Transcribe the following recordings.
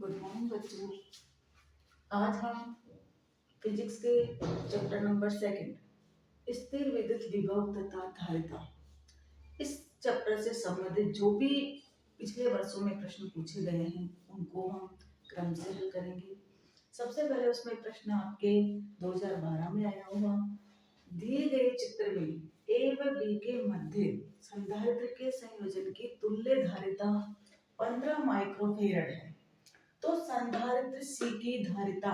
Good morning बच्चों। आज हम फिजिक्स के चैप्टर नंबर 2 स्थिर विद्युत विभव तथा धारिता, इस चैप्टर से संबंधित जो भी पिछले वर्षों में प्रश्न पूछे गए हैं उनको हम क्रम से हल करेंगे। सबसे पहले उसमें प्रश्न आपके 2012 में आया हुआ, दिए गए चित्र में ए व बी के मध्य संधारित्र के संयोजन की तुल्य धारिता 15 माइक्रोफेरड है, तो संधारित्र C की धारिता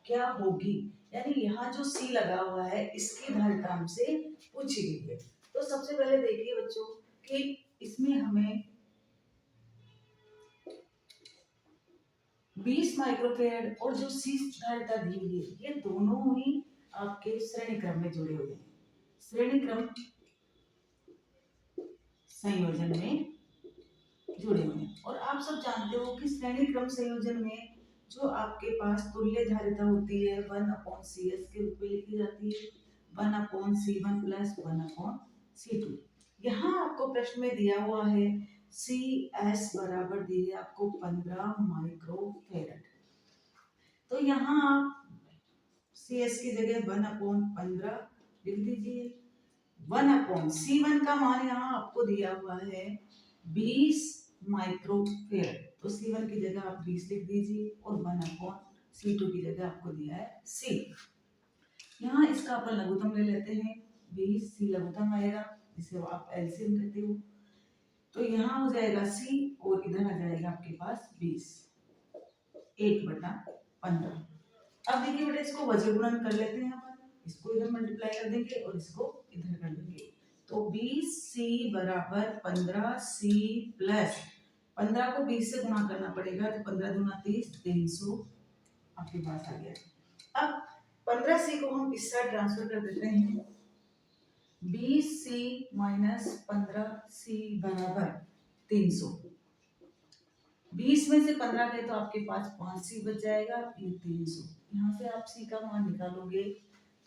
क्या होगी। यानी यहाँ जो C लगा हुआ है इसकी धारिता हमसे पूछी गई है। तो सबसे पहले देखिए बच्चों कि इसमें हमें 20 माइक्रोफेरड और जो C धारिता दी हुई है ये दोनों ही आपके श्रेणी क्रम में जुड़े हुए हैं, श्रेणी क्रम संयोजन में जुड़े हुए हैं। और आप सब जानते हो कि श्रेणी क्रम संयोजन में जो आपके पास तुल्य धारिता होती है 1/CS के रूप में लिखी जाती है, 1/C1 प्लस 1/C2। यहाँ आपको प्रश्न में दिया हुआ है CS बराबर दी है आपको 15 माइक्रोफेरड। तो यहाँ आप CS की जगह 1/15 लिख दीजिए। 1/C1 का मान यहाँ आपको दिया हुआ है 20 माइक्रोफेरड, तो C1 की जगह आप 20 लिख दीजिए और 1/C2 की जगह आपको दिया है C। यहाँ इसका अपन लघुत्तम ले लेते हैं, 20 C लघुत्तम आएगा जिसे आप एलसीएम कहते हो। तो यहाँ हो जाएगा C और इधर आ जाएगा आपके पास 20 1/15। अब देखिए बेटा इसको वज्र गुणन कर लेते हैं अपन, इसको इधर मल्टीप्लाई कर देंगे और इसको इधर कर देंगे। तो 20C बराबर 15C प्लस 15 को 20 से गुणा करना पड़ेगा, तो 15 दूना 30, 300 आपके पास आ गया। अब 15C को हम इस साइड ट्रांसफर कर देते हैं, 20C माइनस 15C बराबर 300। 20 में से 15 गए तो आपके पास 5C बच जाएगा, ये 300। यहाँ से आप C का मान निकालोगे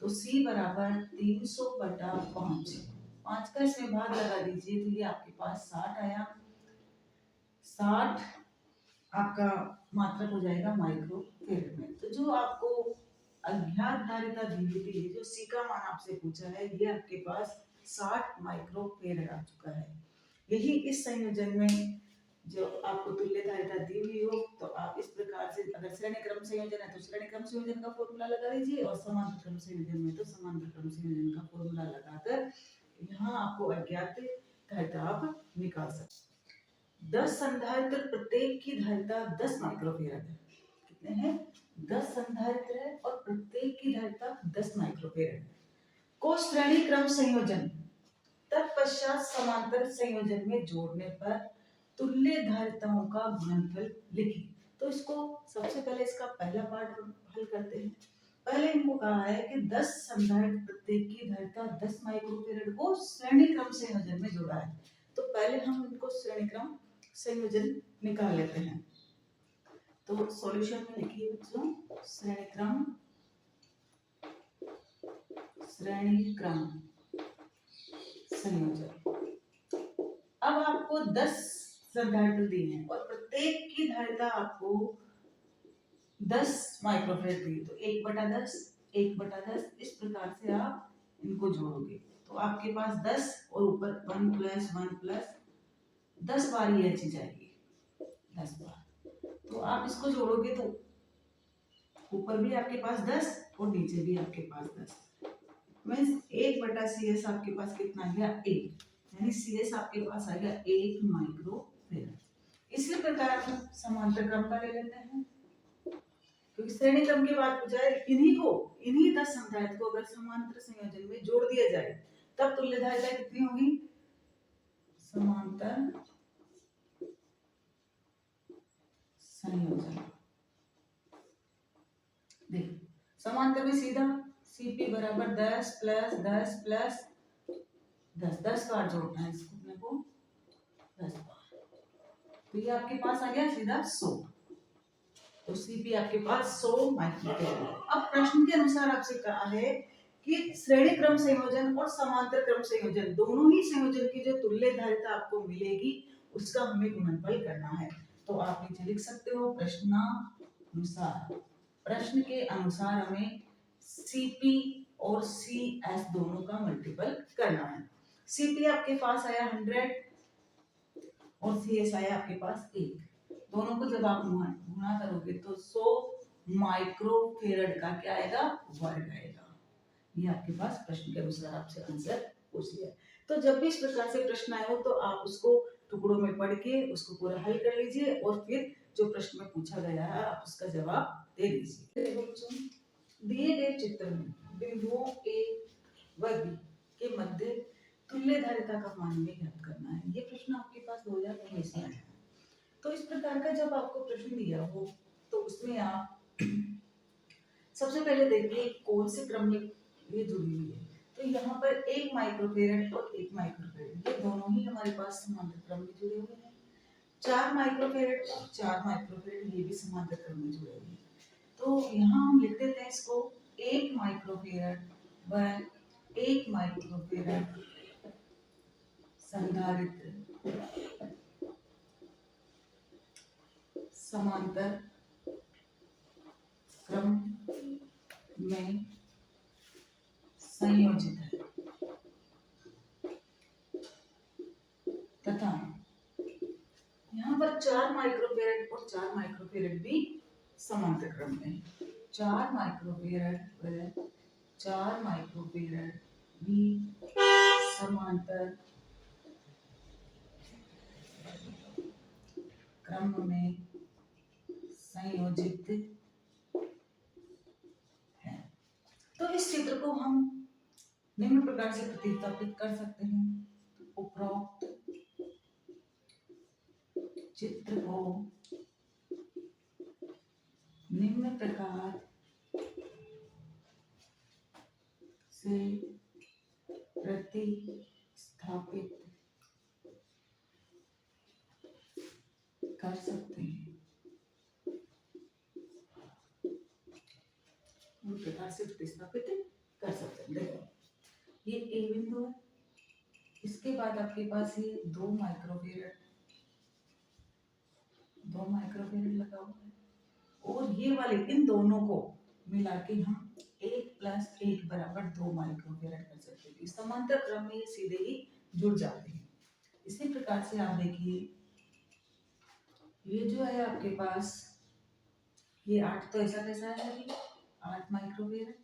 तो C बराबर 300/5। 5 का इसमें भाग लगा दीजिए तो ये आपके पास 60 आया। 60 आपका मात्रक हो जाएगा माइक्रोफेरड में। तो जो आपको अज्ञात धारिता दी हुई थी, जो C का मान आपसे पूछा है, ये आपके पास 60 माइक्रोफेरड आ चुका है। यही इस संयोजन में जो आपको तुल्य धारिता दी हुई हो तो आप इस प्रकार से, अगर श्रेणी क्रम संयोजन है तो श्रेणी क्रम संयोजन का फॉर्मूला लगा दीजिए और समांतर क्रम संयोजन में तो समांतर क्रम संयोजन का फॉर्मूला लगाकर यहाँ आपको अज्ञात धारिता आप निकाल सकते। 10 संधारित्र प्रत्येक की धारिता 10 माइक्रोफेरड है। कितने हैं? 10 संधारित्र है और प्रत्येक की धारिता 10 माइक्रोफेरड है। को श्रेणी क्रम संयोजन तत्पश्चात समांतर संयोजन में जोड़ने पर तुल्य धारिताओं का गुणनफल लिखिए। तो इसको सबसे पहले इसका पहला पार्ट हल करते हैं। पहले इनको कहा है कि 10 संधारित्र प्रत्येक की धारिता 10 माइक्रोफेरड को श्रेणी क्रम संयोजन में जोड़ा है। तो पहले हम इनको श्रेणी क्रम संयोजन निकाल लेते हैं। तो सॉल्यूशन में लिखिए बच्चों, श्रेणी क्रम संयोजन। अब आपको 10 संधारित्र दिए हैं और प्रत्येक की धारिता आपको 10 माइक्रोफेरड दी, तो 1/10 1/10 इस प्रकार से आप इनको जोड़ोगे तो आपके पास 10 और ऊपर 1 प्लस 1 प्लस 10 बार ये चीज आएगी, 10 बार। तो आप इसको जोड़ोगे तो ऊपर भी आपके पास 10 और नीचे भी आपके पास 10, मीन्स 1/CS आपके पास कितना आ गया 1, यानी CS आपके पास आ गया 1 माइक्रोफेरड। इसी प्रकार हम समांतर क्रम का ले लेते हैं, क्योंकि श्रेणी क्रम की बात पूछा है। इन्हीं 10 संधारित्र को अगर समांतर संयोजन में जोड़ दिया जाए तब तुल्य धारिता कितनी होगी? समांतर संयोजन। देखिए समांतर में सीधा CP बराबर 10 प्लस 10 प्लस 10, 10 बार जोड़ना है इसको अपने को, 10 बार। तो ये आपके पास आ गया सीधा 100, तो CP आपके पास 100 माइक्रोफेरड। अब प्रश्न के अनुसार आपसे कहा है कि श्रेणी क्रम संयोजन और समांतर क्रम संयोजन दोनों ही संयोजन की जो तुल्य धारिता आपको मिलेगी उसका हमें गुणनफल करना है। तो आप नीचे लिख सकते हो प्रश्नानुसार, प्रश्न के अनुसार हमें सीपी और सीएस दोनों का मल्टीपल करना है। सीपी आपके पास आया 100 और सीएस आया आपके पास 1, दोनों को जब आप गुणा करोगे तो 100 माइक्रोफेरड का क्या आएगा, वर्ग आएगा। ये आपके पास प्रश्न के अनुसार आपसे आंसर पूछ लिया। तो जब भी इस प्रकार से प्रश्न आए हो तो आप उसको टुकड़ों में पढ़ के उसको पूरा हल कर लीजिए और फिर जो प्रश्न में पूछा गया है आप उसका जवाब दे दीजिए। दिए गए चित्र में बिंदुओं ए व बी के मध्य तुल्य धारिता का मान में ज्ञात करना है। ये प्रश्न आपके पास 2019 में आया। तो इस प्रकार का जब आपको प्रश्न दिया हो तो उसमें आप सबसे पहले देखिए कौन से क्रम में ये जुड़ी हुई है। तो यहाँ पर 1 माइक्रोफेरेड और 1 माइक्रोफेरेड ये दोनों ही हमारे पास समांतर क्रम में जुड़े हुए हैं। 4 माइक्रोफेरेड और 4 माइक्रोफेरेड ये भी समांतर क्रम में जुड़े हुए हैं। तो यहाँ हम लिख देते हैं इसको 1 माइक्रोफेरेड व 1 माइक्रोफेरेड संधारित्र समांतर क्रम में संयोजित है तथा यहाँ पर 4 माइक्रोफेरेड और 4 माइक्रोफेरेड भी समांतर क्रम में है। 4 माइक्रोफेरेड व 4 माइक्रोफेरेड भी समांतर क्रम में संयोजित है। तो इस चित्र को हम निम्न प्रकार से प्रतिस्थापित कर सकते हैं। उपरोक्त चित्र को निम्न प्रकार से प्रतिस्थापित कर सकते हैं। प्रकार से प्रतिस्थापित कर सकते हैं। देखो ये ए बिंदु है, इसके बाद आपके पास ये 2 माइक्रोफेरेड लगा हुआ है और ये वाले इन दोनों को मिला के हम 1 + 1 = 2 माइक्रोफेरेड कर सकते हैं। समांतर क्रम में ये सीधे ही जुड़ जाते हैं। इसी प्रकार से आप देखिए ये जो है आपके पास ये 8 तो ऐसा कैसा है अभी 8 माइक्रोफेरेड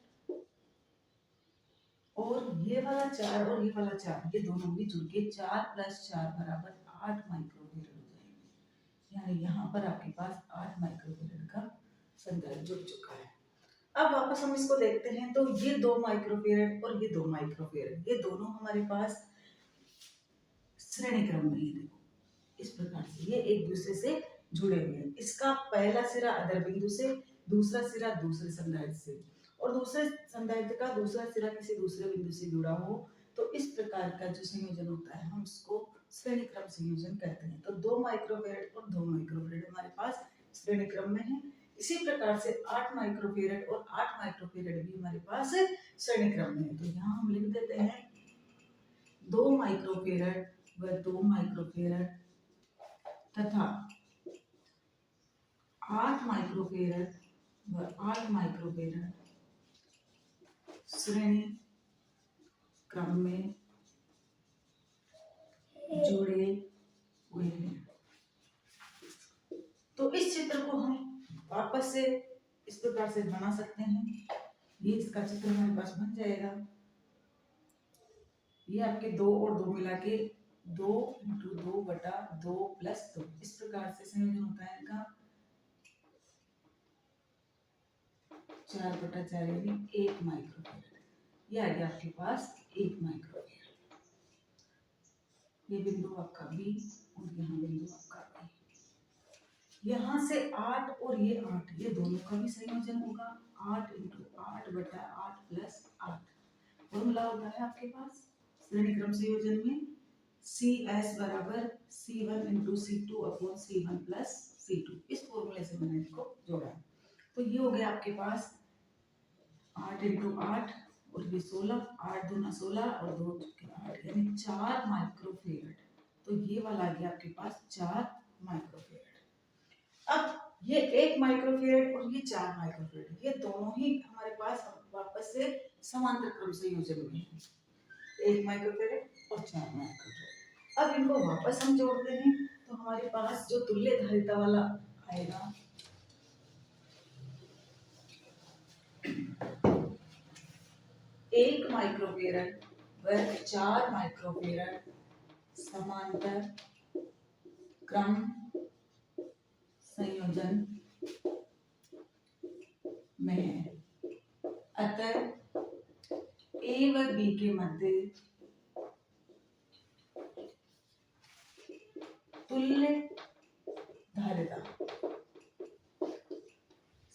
और ये वाला 4 और ये वाला 4 ये दोनों भी जुड़ के 4 + 4 = 8 माइक्रोफेरेड हो जाएंगे। यानी यहाँ पर आपके पास 8 माइक्रोफेरेड का संधारित्र जुड़ चुका है। अब वापस हम इसको देखते हैं तो ये 2 माइक्रोफेरेड और ये 2 माइक्रोफेरेड ये दोनों हमारे पास श्रेणी क्रम में है। देखो इस प्रकार से ये एक दूसरे से जुड़े हुए हैं। इसका पहला सिरा अधर बिंदु से, दूसरा सिरा दूसरे संधारित्र से और दूसरे संधारित्र का दूसरा सिरा किसी दूसरे बिंदु से जुड़ा हो तो इस प्रकार का जो संयोजन होता है हम उसको श्रेणी क्रम संयोजन कहते हैं। तो 2 माइक्रोफेरेड और 2 माइक्रोफेरेड हमारे पास श्रेणी क्रम में है। इसी प्रकार से 8 माइक्रोफेरेड और 8 माइक्रोफेरेड भी हमारे पास श्रेणी क्रम में है। तो यहाँ हम लिख देते हैं 2 माइक्रोफेरेड व 2 माइक्रोफेरेड तथा 8 माइक्रोफेरेड व 8 माइक्रोफेरेड श्रेणी क्रम में जुड़े हुए हैं। तो इस चित्र को हम वापस से इस प्रकार से बना सकते हैं। ये इसका चित्र हमारे पास बन जाएगा। ये आपके 2 और 2 मिला के 2 × 2 / 2 + 2 इस प्रकार से संयोजन होता है इनका 4/4 यानी 1 माइक्रोफेरेड। ये आ गया आपके पास 1 माइक्रोफेरेड। ये बिंदु आपका बी और यहाँ बिंदु आपका बी। यहाँ से 8 और ये 8 ये दोनों का भी संयोजन होगा 8 × 8/8 + 8। फॉर्मूला होता है आपके पास श्रेणी क्रम संयोजन में CS = C1 × C2/C1 + C2। इस फॉर्मूले से मैंने इसको जोड़ा। तो ये हो गया आपके पास 8 × 8 और ये 16 8 दूना 16 और 2 चौके 8 यानी 4 माइक्रोफेरेड। तो ये वाला आ गया आपके पास 4 माइक्रोफेरेड। अब ये 1 माइक्रोफेरेड और ये 4 माइक्रोफेरेड, ये दोनों ही हमारे पास वापस से समांतर क्रम संयोजन में है, 1 माइक्रोफेरेड और 4 माइक्रोफेरेड। अब इनको वापस हम जोड़ते हैं तो हमारे पास जो तुल्य धारिता वाला आएगा, एक माइक्रोफेरेड व 4 माइक्रोफेरेड समांतर क्रम संयोजन में है। अतः ए व बी के मध्य तुल्य धारिता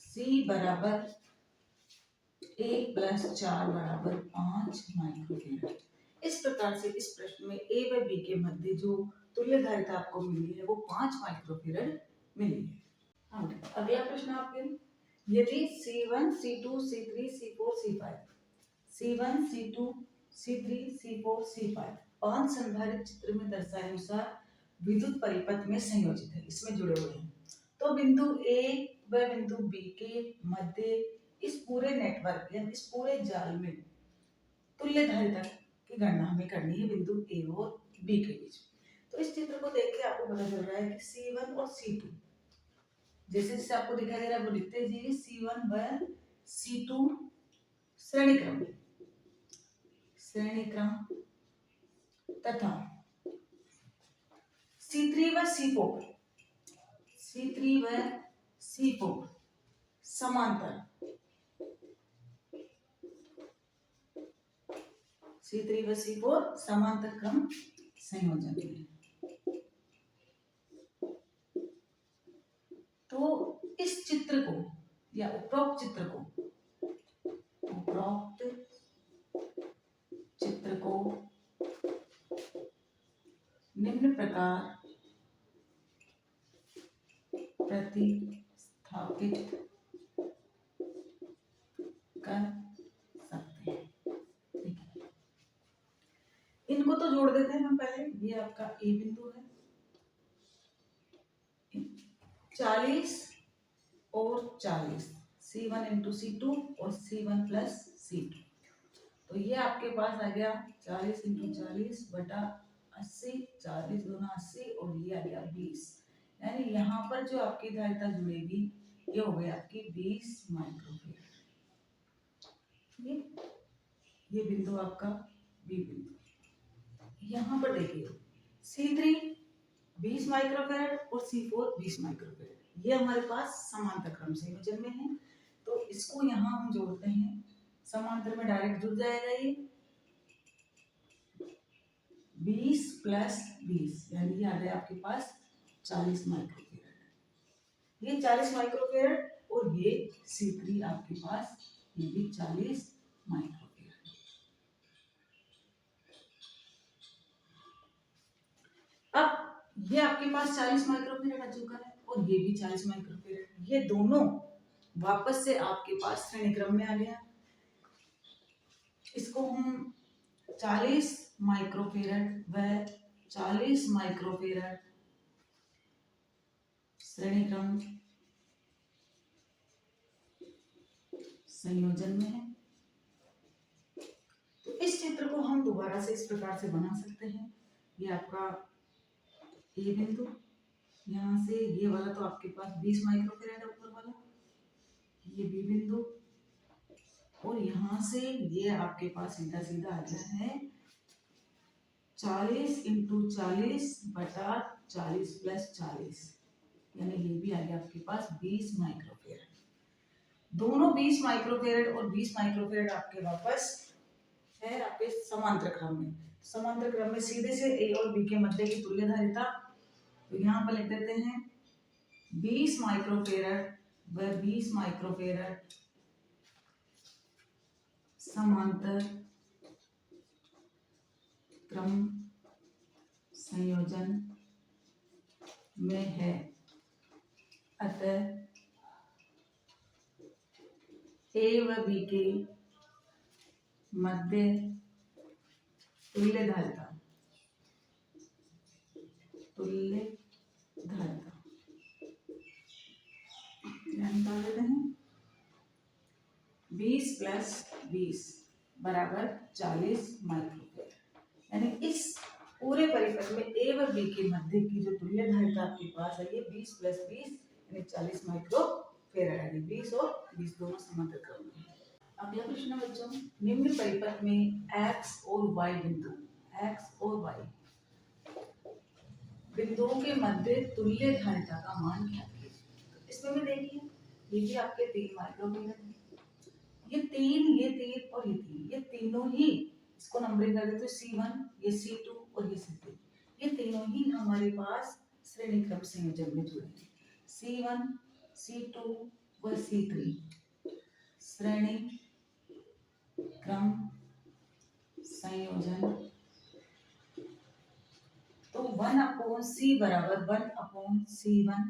C बराबर 1 + 4 = 5 माइक्रोफेरेड। इस प्रकार से इस प्रश्न में ए व बी के मध्य जो तुल्य धारिता आपको मिली है वो 5 माइक्रोफेरेड मिली है। हाँ, अगला प्रश्न आपके, यदि C1, C2, C3, C4, C5, C1, C2, C3, C4, C5 5 संधारित्र चित्र में दर्शाए अनुसार विद्युत परिपथ में संयोजित है, इसमें जुड़े हुए हैं, तो बिंदु A व बिंदु B के मध्य इस पूरे नेटवर्क यानी इस पूरे जाल में तुल्य धारिता की गणना हमें करनी है बिंदु A और B के बीच। तो इस चित्र को देख के आपको पता चल रहा है कि C1 और C2 जैसे जैसे आपको दिखाई दे रहा है वो लिखते जाइए, C1 व C2 श्रेणी क्रम तथा C3 व C4 समांतर C3 व C4 समांतर क्रम संयोजन में। तो इस चित्र को या उपरोक्त चित्र को निम्न प्रकार प्रतिस्थापित कर सकते हैं। इनको तो जोड़ देते हैं हम पहले। ये आपका ए बिंदु है, 40 और 40, C1 × C2 और C1 + C2, तो ये आपके पास आ गया 40 × 40 बटा 80, 40 × 80 और ये आ गया 20, यानी यहाँ पर जो आपकी धारिता जुड़ेगी ये हो गई आपकी 20 माइक्रोफेरेड। ये बिंदु आपका बी बिंदु। यहाँ पर देखिए C3 20 माइक्रोफेरेड और C4 20 माइक्रोफेरेड, ये हमारे पास समांतर क्रम संयोजन में है, तो इसको यहाँ हम जोड़ते हैं, समांतर में डायरेक्ट जुड़ जाएगा ये 20 + 20, यानी ये आ गया आपके पास 40 माइक्रोफेरेड। ये 40 माइक्रोफेरेड और ये C3 आपके पास ये भी 40 माइक्रोफेरेड। अब ये आपके पास 40 माइक्रोफेरेड आ चुका है और ये भी 40 माइक्रोफेरेड, ये दोनों वापस से आपके पास श्रेणी क्रम में आ गया। इसको हम 40 माइक्रोफेरेड व 40 माइक्रोफेरेड श्रेणी क्रम संयोजन में है। तो इस चित्र को हम दोबारा से इस प्रकार से बना सकते हैं। ये आपका ए बिंदु, यहाँ से ये वाला तो आपके पास 20 माइक्रोफेरेड है ऊपर वाला, ये बी बिंदु, और यहाँ से ये आपके पास सीधा सीधा आ गया है 40 × 40 बटा 40 + 40, यानी ये भी आ गया आपके पास 20 माइक्रोफेरेड। दोनों 20 माइक्रोफेरेड और 20 माइक्रोफेरेड आपके वापस है आपके समांतर क्रम में। समांतर क्रम में सीधे से ए और बी के मध्य की तुल्य धारिता, तो यहाँ पर लिख देते हैं 20 माइक्रोफेरेड व 20 माइक्रोफेरेड समांतर क्रम संयोजन में है। अतः ए व बी के मध्य तुल्य धारिता यहाँ निकाल देते हैं। 20 प्लस 20 बराबर 40 माइक्रोफेराड, यानी इस पूरे परिपथ में ए व बी के मध्य की जो तुल्य धारिता आपके पास है ये 20 प्लस 20 यानी 40 माइक्रोफेराड है। 20 और 20 दोनों समांतर क्रम में है। अगला प्रश्न बच्चों, निम्न परिपथ में x और y बिंदु, x और y बिंदुओं के मध्य तुल्य धारिता का मान क्या है? तो इसमें भी देखिए ये भी आपके 3 माइक्रोफेराड है, ये 3 और ये 3, ये तीनों ही इसको नंबरिंग कर देते C1, ये C2 और ये C3, ये तीनों ही हमारे पास श्रेणी क्रम संयोजन में जुड़े हैं। C1, C2 व C3 श्रेणी क्रम संयोजन। तो 1/C बराबर 1/C1,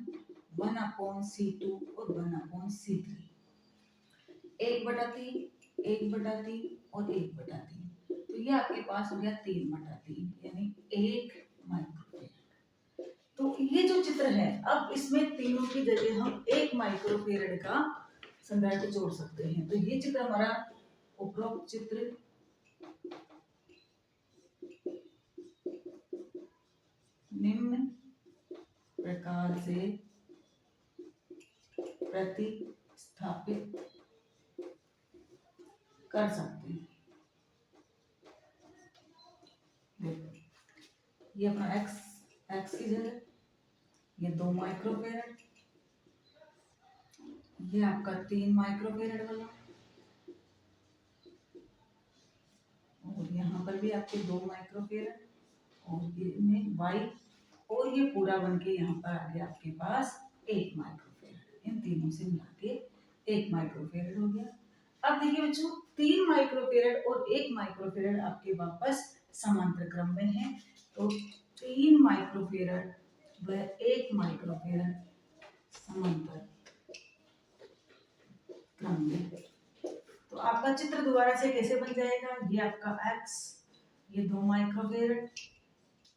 1/C2 और 1/C3, 1/3, 1/3 और 1/3, तो ये आपके पास हो गया 3/3 यानी 1 माइक्रोफेराड। तो ये जो चित्र है, अब इसमें तीनों की जगह हम 1 माइक्रोफेराड का संदर्भ जोड़ सकते हैं। तो ये चित्र हमारा उपरोक्त चित्र निम्न प्रकार से प्रतिस्थापित कर सकते हैं। देखो ये अपना x की जगह ये 2 माइक्रोफेराड, ये आपका 3 माइक्रोफेराड वाला, और यहाँ पर भी आपके 2 माइक्रोफेराड, और ये में y, और ये पूरा बन के यहाँ पर आ गया आपके पास 1 माइक्रोफेराड। इन तीनों से मिला के 1 माइक्रोफेराड हो गया। अब देखिए बच्चों 3 माइक्रोफेराड और 1 माइक्रोफेराड आपके वापस समांतर क्रम में है। तो 3 माइक्रोफेराड व 1 माइक्रोफेराड समांतर क्रम में। तो आपका चित्र दोबारा से कैसे बन जाएगा? ये आपका x, ये 2 माइक्रोफेराड,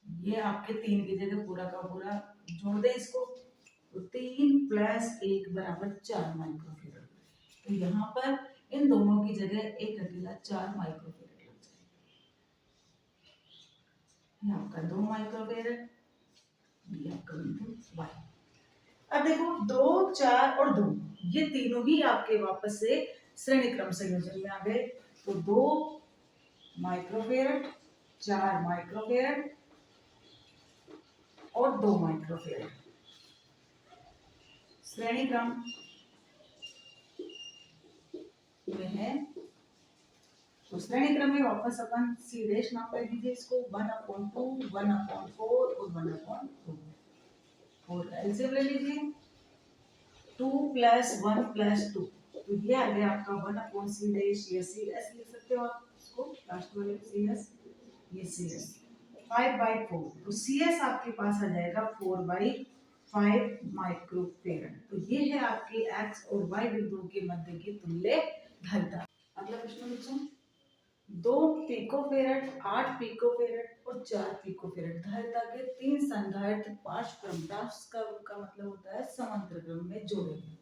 ये आपके 3 की जगह पूरा का पूरा जोड़ दें इसको, तो 3 प्लस 1 बराबर 4 माइक्रोफेराड। तो यहाँ पर इन दोनों की जगह एक अकेला 4 माइक्रोफेराड लग जाएगा। ये आपका 2 माइक्रोफेराड, ये आपका बिंदु y। अब देखो 2, 4 और 2 ये तीनों ही आपके वापस से श्रेणी क्रम संयोजन में आ गए। तो 2 माइक्रोफेराड, 4 माइक्रोफेराड और 2 माइक्रोफेराड श्रेणी क्रम में है। तो श्रेणी क्रम में वापस अपन सीधे नाम कर दीजिए इसको 1/2, 1/4 और 1/2। 4 एलसीएम ले लीजिए, 2 + 1 + 2, तो ये आ गया आपका 1/C', ये CS लिख सकते हो आप इसको, लास्ट वाले CS, ये CS 5/4, तो CS आपके पास आ जाएगा 4/5 माइक्रोफेराड। तो ये है आपके x और y बिंदुओं के मध्य की तुल्य धारिता। अगला प्रश्न बच्चों, 2 पिकोफेराड, 8 पिकोफेराड और 4 पिकोफेराड धारिता के 3 संधारित्र पार्श्व क्रमशः का मतलब होता है समांतर क्रम में जोड़े हैं।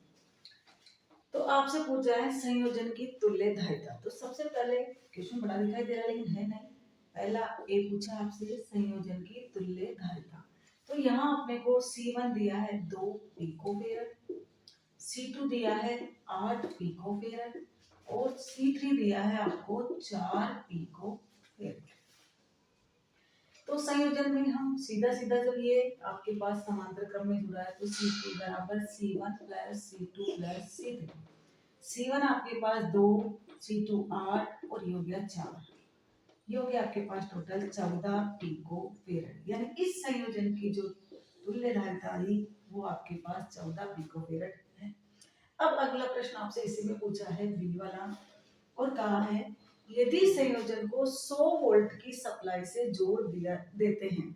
तो आपसे पूछा है संयोजन की तुल्य धारिता। तो सबसे पहले क्वेश्चन बड़ा दिखाई दे रहा है लेकिन है नहीं, पहला ए पूछा आपसे संयोजन की तुल्य धारिता। तो यहाँ अपने को C1 दिया है 2 पिकोफेराड, C2 दिया है 8 पिकोफेराड और C3 दिया है आपको 4 पिकोफेराड। तो संयोजन में हम सीधा सीधा जब ये आपके पास समांतर क्रम में जुड़ा है तो C3 बराबर C1 + C2 + C3, C1 आपके पास 2, C2 8 और ये हो गया 4, ये हो गया आपके पास टोटल 14 पिकोफेराड। यानी इस संयोजन की जो तुल्य धारिता आई वो आपके पास 14 पिकोफेराड है। अब अगला प्रश्न आपसे इसी में पूछा है बी वाला, और कहा है यदि संयोजन को 100 वोल्ट की सप्लाई से जोड़ दिया देते हैं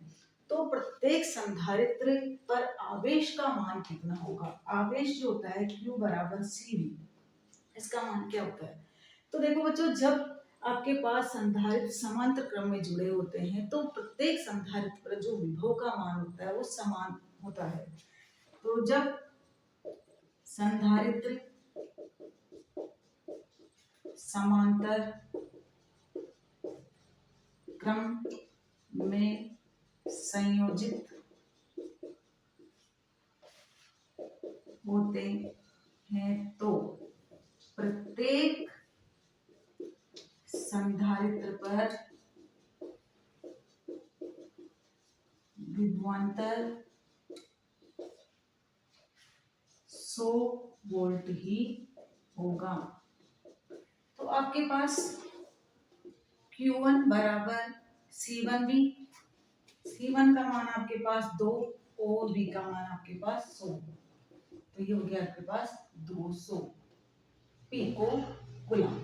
तो प्रत्येक संधारित्र पर आवेश का मान कितना होगा? आवेश जो होता है Q = CV, इसका मान क्या होता है? तो देखो बच्चों जब आपके पास संधारित्र समांतर क्रम में जुड़े होते हैं तो प्रत्येक संधारित्र पर जो विभव का मान होता है वो समान होता है। तो जब संधारित्र समांतर क्रम में संयोजित होते हैं तो प्रत्येक संधारित्र पर विभवांतर 100 वोल्ट ही होगा। तो आपके पास Q1 बराबर C1V, C1 का मान आपके पास 2 और V का मान आपके पास 100, तो ये हो गया आपके पास 200 पिको कूलम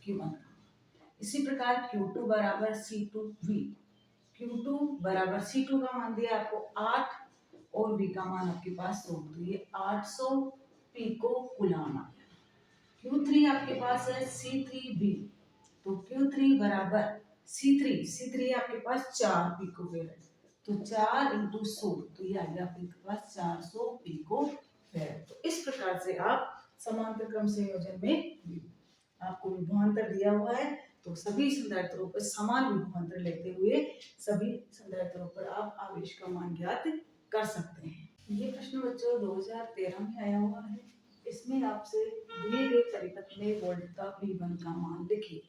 Q1। इसी प्रकार Q2 बराबर C2V, Q2 बराबर C2 का मान दिया आपको 8 और V का मान आपके पास 100, तो ये 800 पिको कूलम आ गया। Q3 आपके पास है C3V, तो Q3 बराबर C3 आपके पास 4 पिको फेरेड, तो 4 × 100, तो ये आ गया आपके पास 400 पिको फेरेड। तो इस प्रकार से आप समांतर क्रम संयोजन में आपको विभवांतर दिया हुआ है, तो सभी संधारित्रों पर समान विभवांतर लेते हुए सभी संधारित्रों पर आप आवेश का मान ज्ञात कर सकते हैं। ये प्रश्न बच्चों 2013 में आया हुआ है। इसमें आपसे दिए गए परिपथ में वोल्टता V1 का मान लिखिए।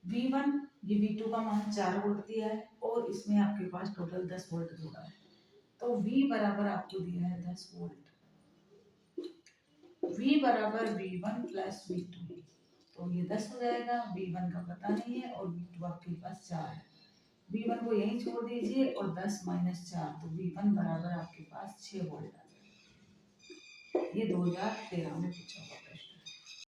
V1 ये V2 का मान 4 वोल्ट दिया है और इसमें आपके पास टोटल 10 वोल्ट जोड़ा है, तो V बराबर आपको दिया है 10 वोल्ट। V बराबर V1 प्लस V2, तो ये 10 हो जाएगा। V1 का पता नहीं है और V2 आपके पास 4 है, V1 को यहीं छोड़ दीजिए और 10 - 4, तो V1 बराबर आपके पास 6 वोल्ट आ जाएगा। ये 2013 में पूछा हुआ है।